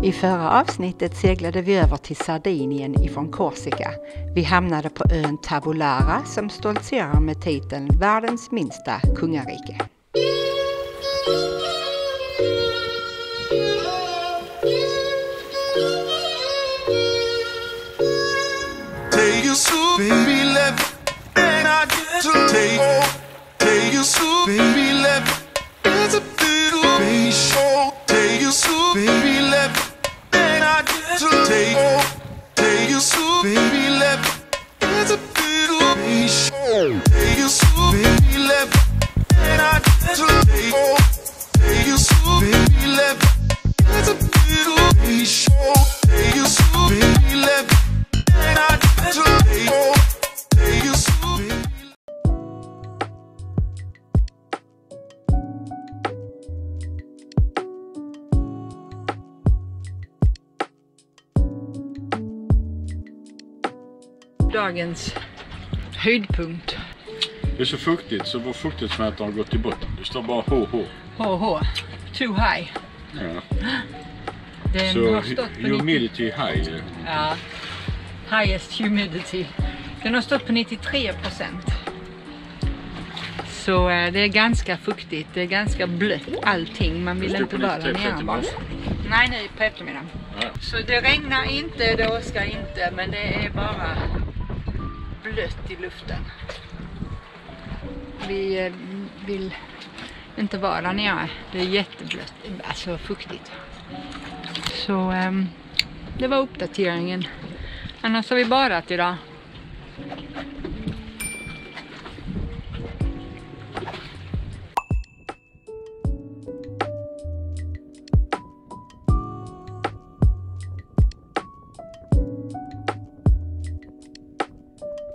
I förra avsnittet seglade vi över till Sardinien ifrån Korsika. Vi hamnade på ön Tavolara som stoltserar med titeln världens minsta kungarike. Dagens höjdpunkt. Det är så fuktigt så vår fuktighetsmätare har gått i botten. Det står bara HH. HH. Too high. Ja. Den så har stått på humidity high. Ja. Highest humidity. Den har stått på 93%. Så det är ganska fuktigt. Det är ganska blött allting. Man vill inte vara där nere. Nej, nu på eftermiddagen. Ja. Så det regnar inte, det åskar inte. Men det är bara blött i luften. Vi vill inte vara där nere. Det är jätteblött, alltså fuktigt. Så det var uppdateringen. Annars har vi badat idag.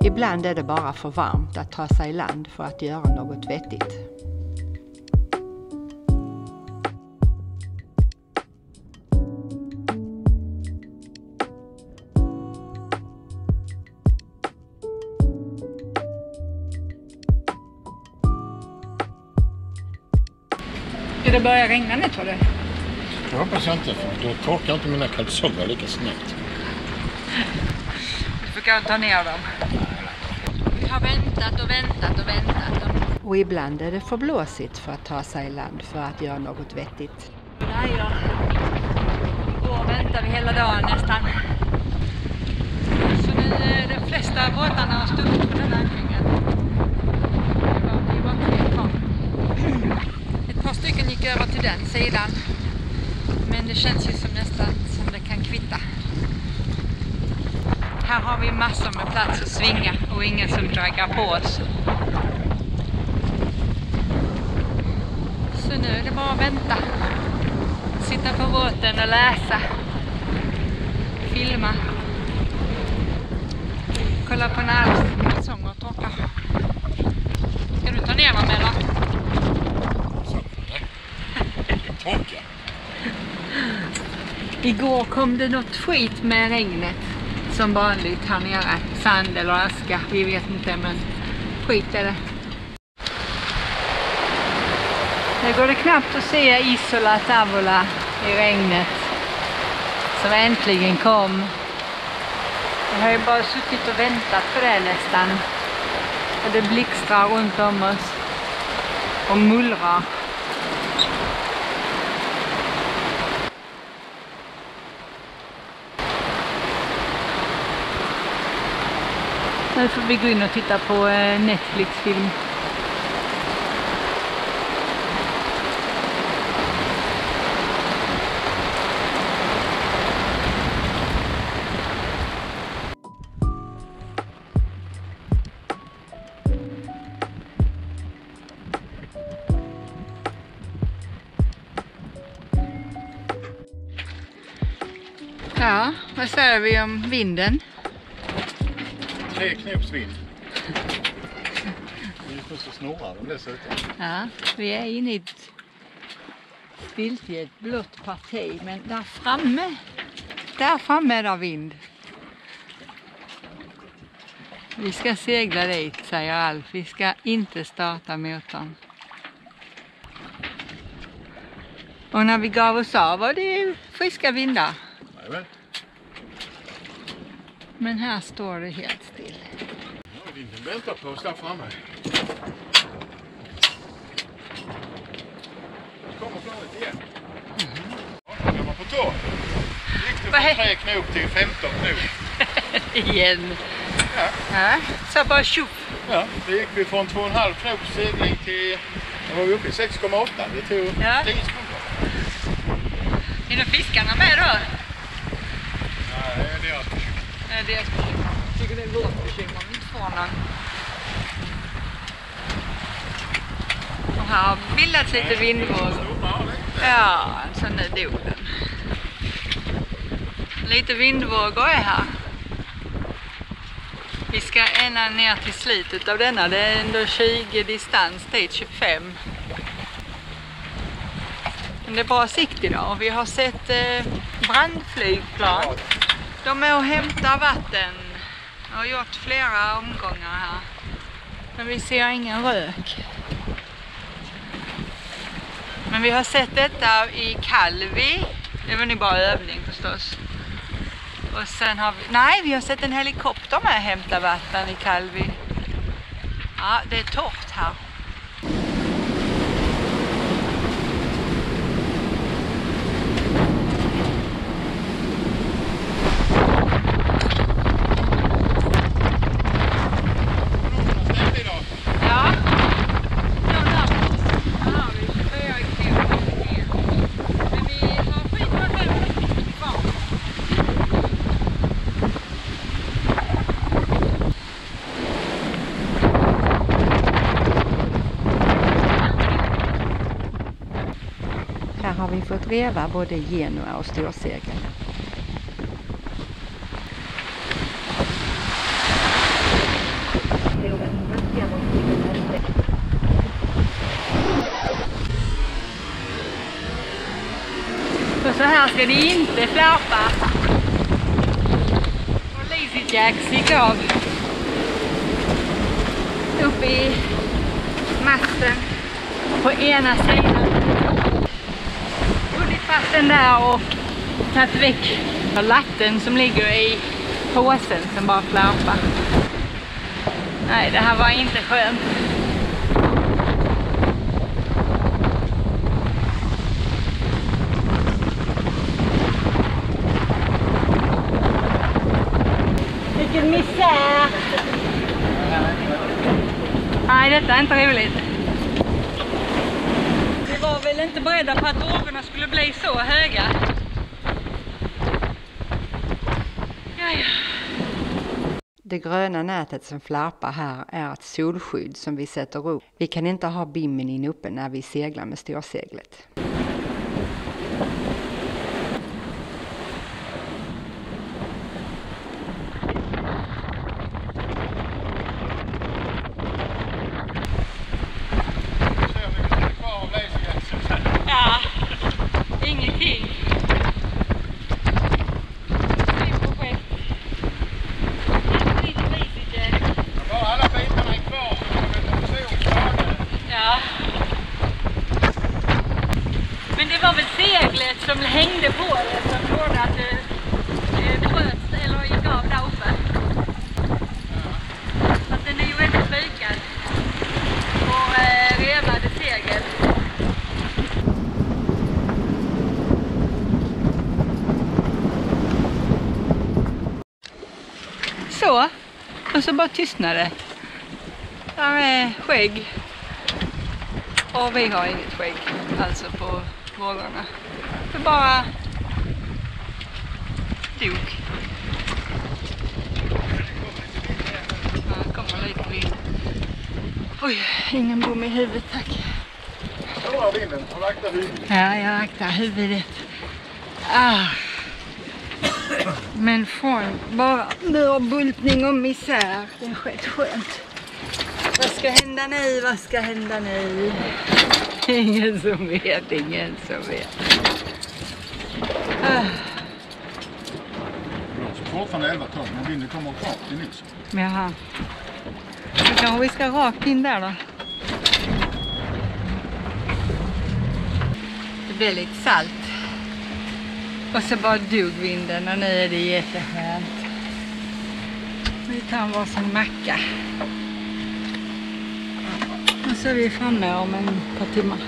Ibland är det bara för varmt att ta sig i land för att göra något vettigt. Ska det börja regna nu, tror du? Jag hoppas inte, för då torkar inte mina kalsonger lika snabbt. Du får kanske ta ner dem. Vi har väntat och väntat och väntat. Och ibland är det för blåsigt för att ta sig i land för att göra något vettigt. Nej då. Igår väntade vi hela dagen nästan. Så nu de flesta båtarna har stuckit på den här ankringen. Det var 3 kvar. Ett par stycken gick över till den sidan. Men det känns ju som nästan som det kan kvitta. Här har vi massor med plats att svinga och ingen som draggar på oss. Så nu är det bara att vänta. Sitta på båten och läsa. Filma. Kolla på när kalsonger och torkar. Ska du ta ner dem eller? Torka. Igår kom det något skit med regnet. Som vanligt här nere. Sand eller aska, vi vet inte, men skit är det. Nu går det knappt att se Isola Tavola i regnet. Som äntligen kom. Jag har ju bara suttit och väntat på det nästan. Och det blixtrar runt om oss. Och mullrar. Nu får vi gå in och titta på Netflix-film. Ja, vad säger vi om vinden? 3 knips vind. Just nu så snurrar den dessutom. Ja, vi är inne i ett ett blått parti, men där framme är det vind. Vi ska segla dit, säger Alf. Vi ska inte starta motorn. Och när vi gav oss av var det friska vindar. Jajamän. Men här står det helt still. Ja, vinden väntar på oss där framme. Nu kommer planet igen. Ja, nu var på tå. Gick det från 3 knop till 15 knop. Igen. Ja. Ja, så bara tjoff. Ja, då gick vi från 2,5 knops segling till, då var vi uppe i 6,8. Det tog 10 sekunder. Är det fiskarna med då? Nej, det är deras bekymmer. Det är deras bekymmer. Jag tycker det är vårt bekymmer om vi inte får någon. Och här har bildats lite vindvågor. Ja, så nu dog den. Lite vindvågor är här. Vi ska ända ner till slutet av denna. Det är ändå 20 distans dit, 25. Men det är bra sikt idag. Vi har sett brandflygplan. De är och hämtar vatten. Jag har gjort flera omgångar här. Men vi ser ingen rök. Men vi har sett detta i Kalvi. Det var nu bara övning förstås. Och sen har vi har sett en helikopter med att hämta vatten i Kalvi. Ja, det är torrt här. Här har vi fått reva både Genua och storsegel. Och så här ska det inte flärpa. Och Lazy Jacks gick av upp i masten på ena sidan. Hunnit fast den där och tagit väck latten som ligger i påsen som bara flärpar. Nej, det här var inte skönt. Vilken misär! Nej, detta är inte roligt. Vi var väl inte beredda på att vågorna skulle bli så höga. Jaja. Det gröna nätet som flappar här är ett solskydd som vi sätter upp. Vi kan inte ha biminin uppe när vi seglar med storseglet. Ja, ingenting. Alla bitarna är kvar. Ja. Men det var väl seglet som hängde på det som gjorde att det bröts eller gick av där uppe. Så att den är ju väldigt flykad. Och revade segel. Så. Och så bara tystnade. Där är skägg. Och vi har inget skägg alltså på vågorna. Det bara dog. Ja, kommer lite vind. Oj, ingen bom i huvudet, tack. Stora vinden, har lagt huvudet. Ja, jag aktar huvudet. Ah. Men från bara mörbultning och misär. Det är skönt. Vad ska hända nu? Vad ska hända nu? Ingen som vet, ingen som vet. Det blåser fortfarande 11 ton, men vinden kommer rakt in i sig. Jaha. Då kanske vi ska rakt in där då. Det väldigt salt. Och så bara dog vinden och nu är det jätteskönt. Vi tar varsin macka. Och så är vi framme om en par timmar.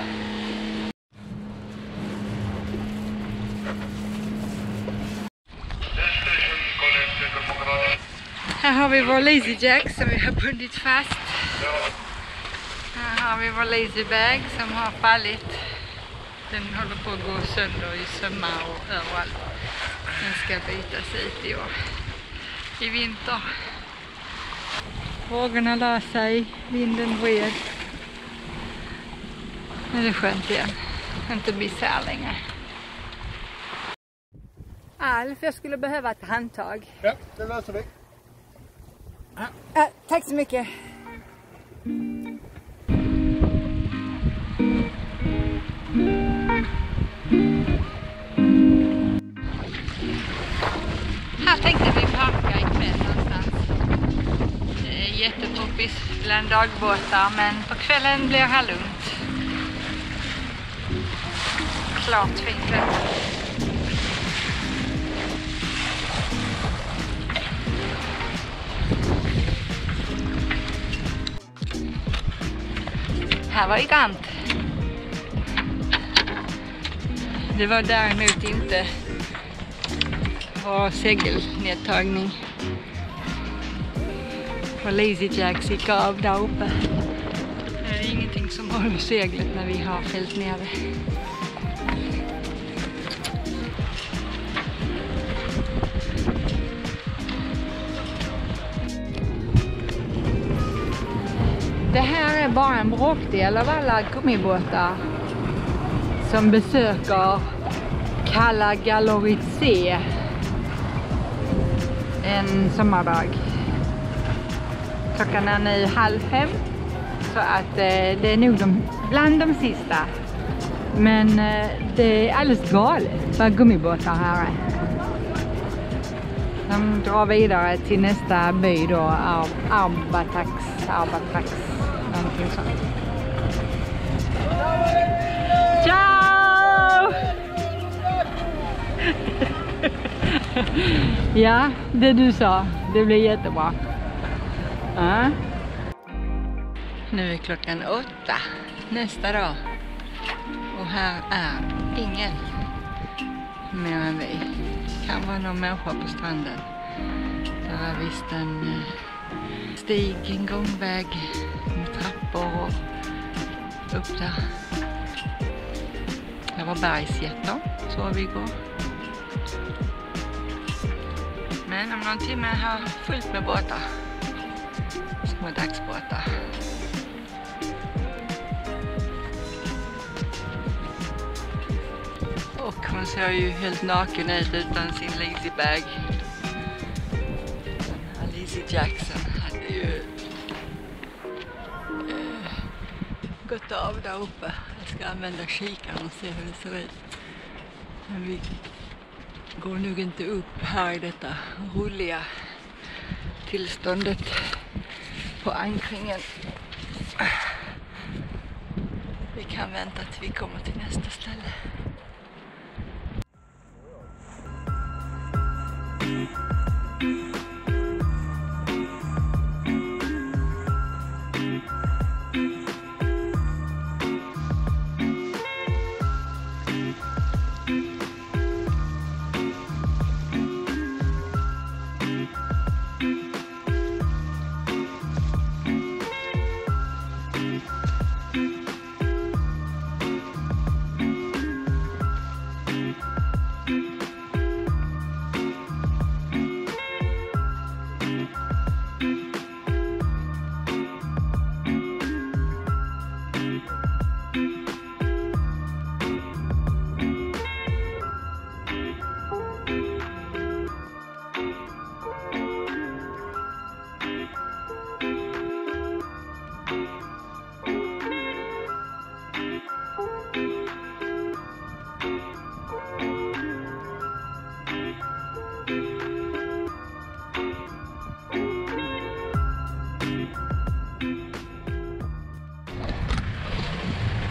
Här har vi vår Lazy Jack som vi har bundit fast. Här har vi vår Lazy Bag som har fallit. Den håller på att gå sönder i sömmar och överallt. Den ska bytas ut i år. I vinter. Vågorna la sig, vinden vred. Nu är det skönt igen. Inte misär längre. Alf, jag skulle behöva ett handtag. Ja, det löser vi. Tack så mycket. Här tänkte vi parka ikväll någonstans. Det är jättepoppis bland dagbåtar, men på kvällen blir här lugnt. Klart fint väder. Här var det grant. Det var däremot inte vår segelnedtagning. Vår Lazy Jacks gick av där uppe. Det är ingenting som håller seglet när vi har fällt ner det. Det här är bara en bråkdel av alla gummibåtar som besöker Cala Galluritsé en sommardag. Klockan är nu 4:30, så att det är nog bland de sista. Men det är alldeles galet vad gummibåtar här är. De drar vidare till nästa by då, Arbatax, någonting sånt. Ciao! Ja, det du sa, det blir jättebra. Nu är klockan 8 nästa dag. Och här är ingen mer än vi. Kan vara någon människa på stranden. Där är visst en stig, en gångväg med trappor och upp där. Det var bergsjätter, så vi går. Men om någon timme har fullt med båtar. Små dagsbåtar. Och hon ser ju helt naken ut utan sin Lazy Bag. Lazy Jackson hade ju gått av där uppe. Jag ska använda kikaren och se hur det ser ut. Men vi går nog inte upp här i detta roliga tillståndet på ankringen. Vi kan vänta till vi kommer till nästa ställe.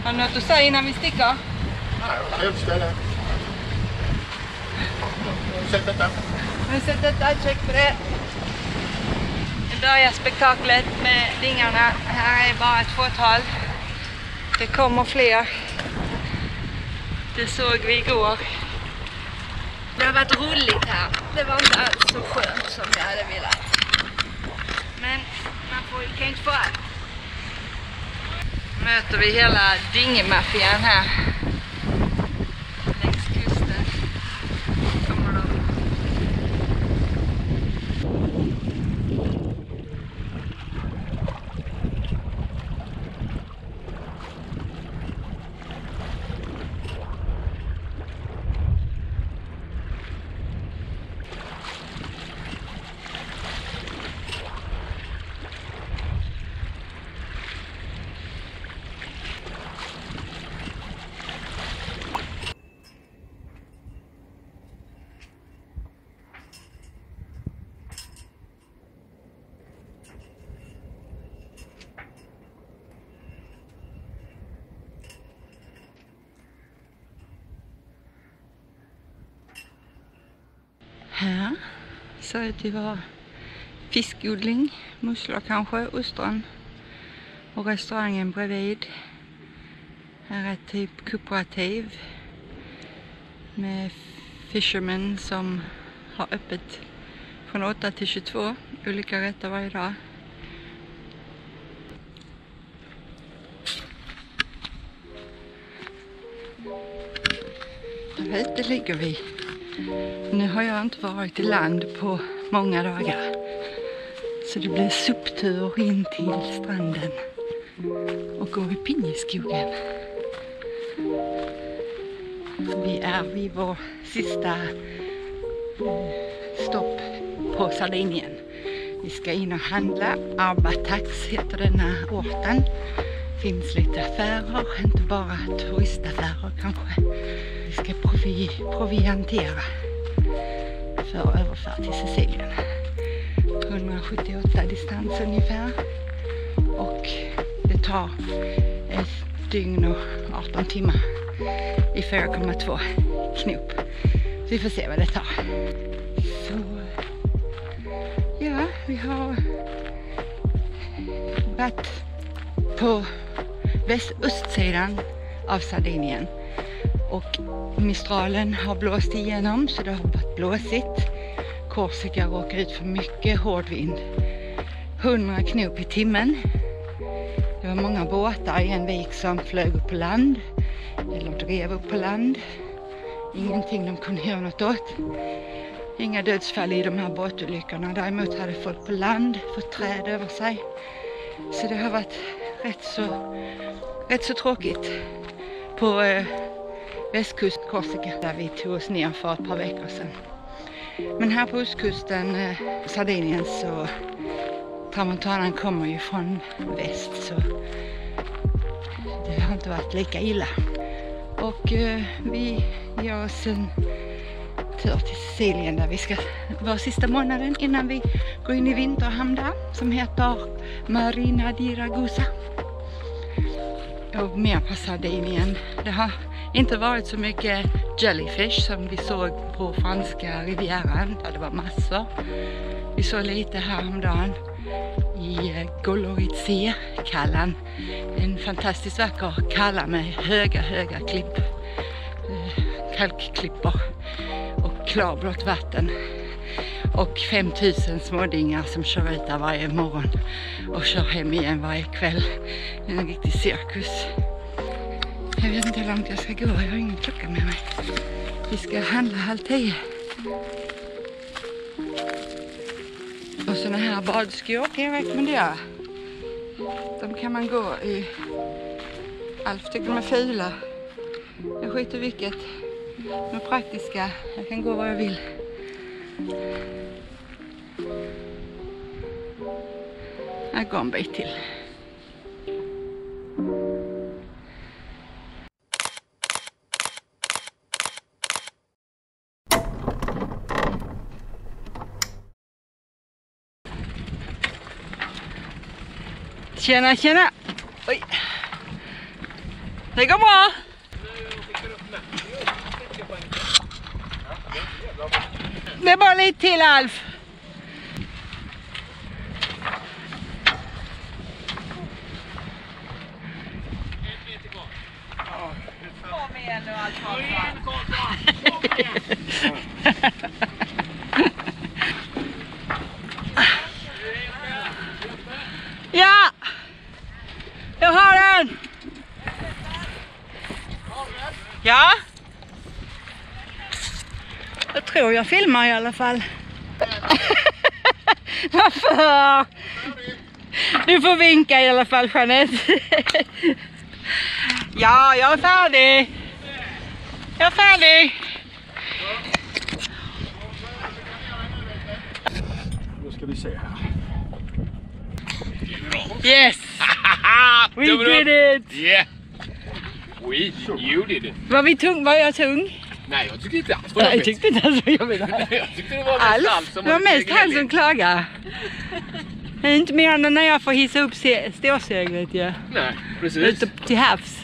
Har du något att säga innan vi sticker? Nej, Trevligt ställe. Har du sett detta? Har du sett detta? Check på det. Nu börjar spektaklet med dingarna. Här är bara ett fåtal. Det kommer fler. Det såg vi igår. Det har varit roligt här. Det var inte alls så skönt som jag hade velat. Men man får ju kanske få allt. Möter vi hela dingemaffian här. Längs kusten. Kommer de. Här ser det ut att vara fiskodling, musslor kanske, ostron och restaurangen bredvid. Här är typ kooperativ med fishermen som har öppet från 8 till 22, olika rätter varje dag. Där ute ligger vi. Nu har jag inte varit i land på många dagar. Så det blir supptur in till stranden och gå i pinjeskogen. Vi är vid vår sista stopp på Sardinien. Vi ska in och handla. Arbatax heter denna orten. Finns lite affärer, inte bara turistaffärer kanske. Vi ska proviantera för att överföra till Sicilien. 178 distans ungefär. Och det tar ett dygn och 18 timmar i 4,2 knop. Så vi får se vad det tar. Så ja, vi har varit på östsidan av Sardinien. Och mistralen har blåst igenom så det har varit blåsigt. Korsika råkar ut för mycket hårdvind. 100 knop i timmen. Det var många båtar i en vik som flög upp på land. Eller drev upp på land. Ingenting de kunde göra något åt. Inga dödsfall i de här båtolyckorna. Däremot hade folk på land fått träd över sig. Så det har varit rätt så tråkigt på västkust Korsika där vi tog oss ner för ett par veckor sedan. Men här på ostkusten Sardinien så tramontanan kommer ju från väst så det har inte varit lika illa. Och vi ger oss en tur till Sicilien där vi ska vara sista månaden innan vi går in i vinterhamn där som heter Marina di Ragusa. Och mer på Sardinien. Det har inte varit så mycket jellyfish som vi såg på franska rivieran där det var massor. Vi såg lite häromdagen i Golorizé-kallan. En fantastiskt vacker kalla med höga kalkklippor och klarblått vatten. Och 5000 smådingar som kör ut där varje morgon och kör hem igen varje kväll. En riktig cirkus. Jag vet inte hur långt jag ska gå, jag har ingen klocka med mig. Vi ska handla 9:30. Och såna här badskor kan jag rekommendera. De kan man gå i. Alf tycker de är fula. Jag skiter vilket. De är praktiska. Jag kan gå var jag vill. Jag går en bit till. Tjena! Oj. Det går bra! Det är bara lite till, Alf. Kom igen nu, Alf. Ja! Jag har den! Ja? Jag tror jag filmar i alla fall. Varför? Du får vinka i alla fall, Jeanette. Ja, jag är färdig. Jag är färdig. Då ska vi se här. Yes! We did it! Yeah! You did it. Var jag tung? Nej, jag tyckte inte alls det var Nej, jag jobbigt. tyckte inte alls det var jobbigt. Jag tyckte det var mest Alf, det var mest han som klagade. Det är inte mer än när jag får hissa upp ståseglet, ja. Nej, precis. Ute till havs.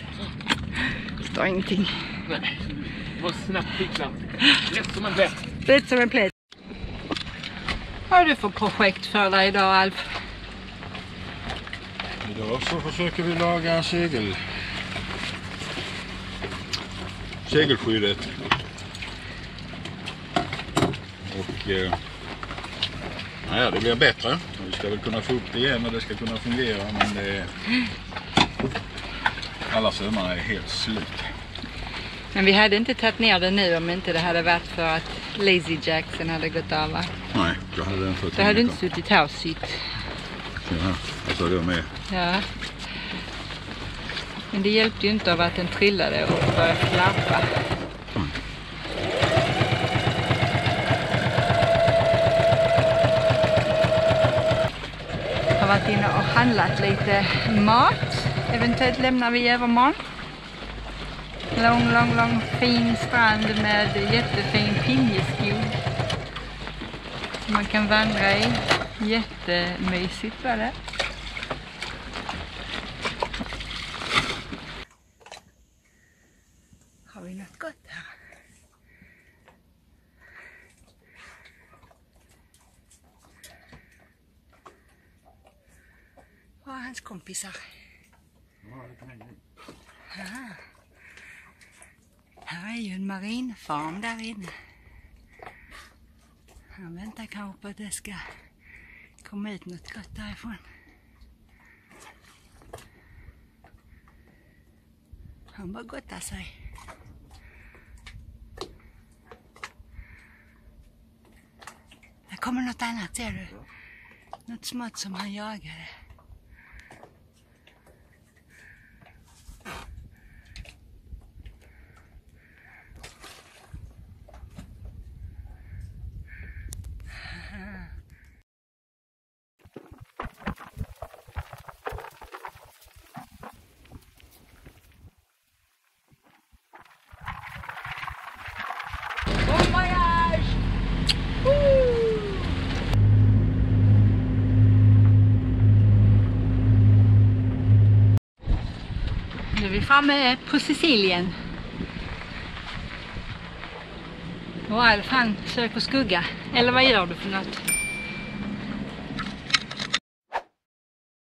Det står ingenting. Nej, det var snabbt fixat. Lätt som en plätt. Lätt som en plätt. Vad har du för projekt för dig idag, Alf? Idag så försöker vi laga segelskyddet. Och ja, det blir bättre. Vi ska väl kunna få upp det igen och det ska kunna fungera, men det alla sömmarna är helt slut. Men vi hade inte tagit ner det nu om inte det hade varit för att Lazy Jackson hade gått av, va? Nej, då hade den fått. Så hade du inte suttit här och sytt. Ja, alltså det med. Ja. Men det hjälpte ju inte av att den trillade och började flappa. Jag har varit inne och handlat lite mat. Eventuellt lämnar vi övermorgon. Lång fin strand med jättefin pinjeskog. Man kan vandra i. Jättemysigt var det. Har vi något gott här? Var är hans kompisar? Här är ju en marinfarm där inne. Han väntar kanske på att det ska komma ut något gott därifrån. Han bara gottar sig. Det kommer något annat, ser du? Något smått som han jagade. Oh my gosh! Nu är vi framme på Sicilien. Och Alf han söker skugga. Eller vad gör du för något?